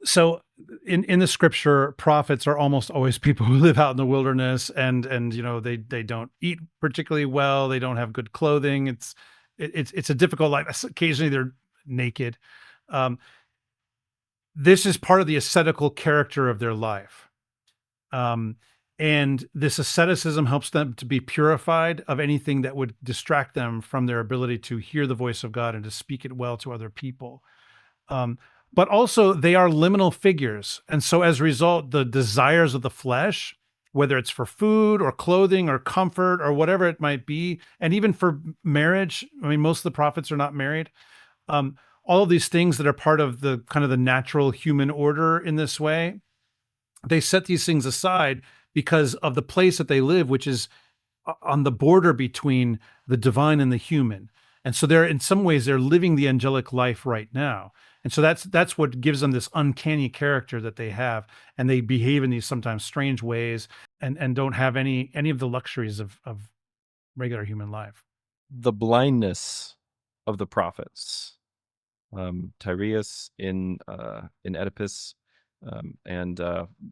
So in the scripture, prophets are almost always people who live out in the wilderness, and they don't eat particularly well. They don't have good clothing. It's a difficult life. Occasionally they're naked. Um, this is part of the ascetical character of their life. Um, and this asceticism helps them to be purified of anything that would distract them from their ability to hear the voice of God and to speak it well to other people. Um, but also, they are liminal figures. And so, as a result, the desires of the flesh, whether it's for food or clothing or comfort or whatever it might be, and even for marriage, I mean, most of the prophets are not married. All of these things that are part of the kind of the natural human order in this way, they set these things aside because of the place that they live, which is on the border between the divine and the human. And so they're in some ways they're living the angelic life right now. And so that's what gives them this uncanny character that they have. And they behave in these sometimes strange ways and don't have any of the luxuries of regular human life. The blindness of the prophets. Tyreus in Oedipus, and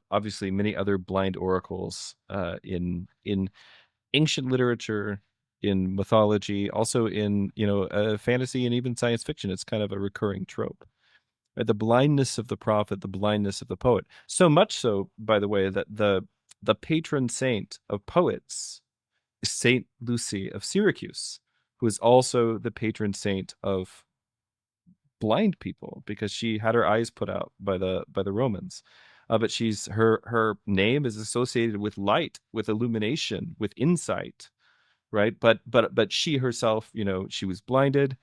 obviously many other blind oracles in ancient literature, in mythology, also in fantasy and even science fiction. It's kind of a recurring trope. Right? The blindness of the prophet, the blindness of the poet. So much so, by the way, that the patron saint of poets is Saint Lucy of Syracuse, who is also the patron saint of blind people because she had her eyes put out by the Romans. But her name is associated with light, with illumination, with insight, right? But she herself, she was blinded.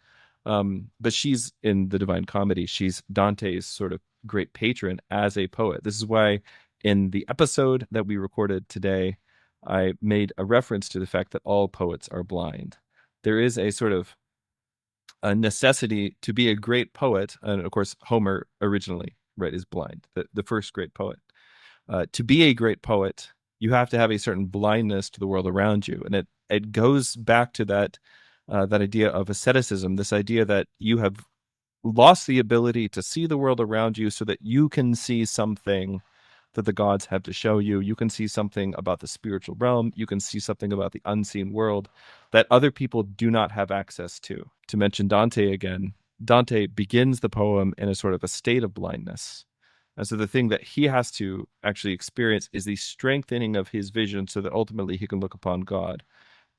But she's in the Divine Comedy. She's Dante's sort of great patron as a poet. This is why in the episode that we recorded today, I made a reference to the fact that all poets are blind. There is a sort of a necessity to be a great poet, and of course Homer originally, right, is blind, the first great poet. To be a great poet, you have to have a certain blindness to the world around you, and it goes back to that idea of asceticism, this idea that you have lost the ability to see the world around you so that you can see something that the gods have to show you. You can see something about the spiritual realm. You can see something about the unseen world that other people do not have access to. To mention Dante again, Dante begins the poem in a sort of a state of blindness. And so the thing that he has to actually experience is the strengthening of his vision so that ultimately he can look upon God.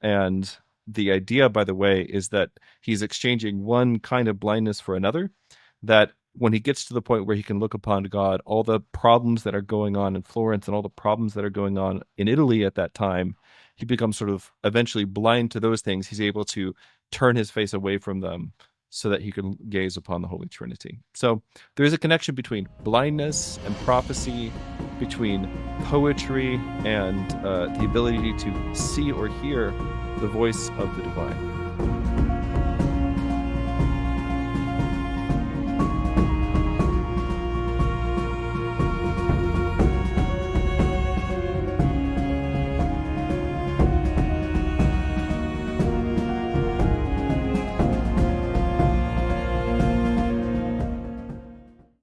And the idea, by the way, is that he's exchanging one kind of blindness for another, that when he gets to the point where he can look upon God, all the problems that are going on in Florence and all the problems that are going on in Italy at that time, he becomes sort of eventually blind to those things. He's able to turn his face away from them so that he can gaze upon the Holy Trinity. So there is a connection between blindness and prophecy, between poetry and the ability to see or hear the voice of the divine.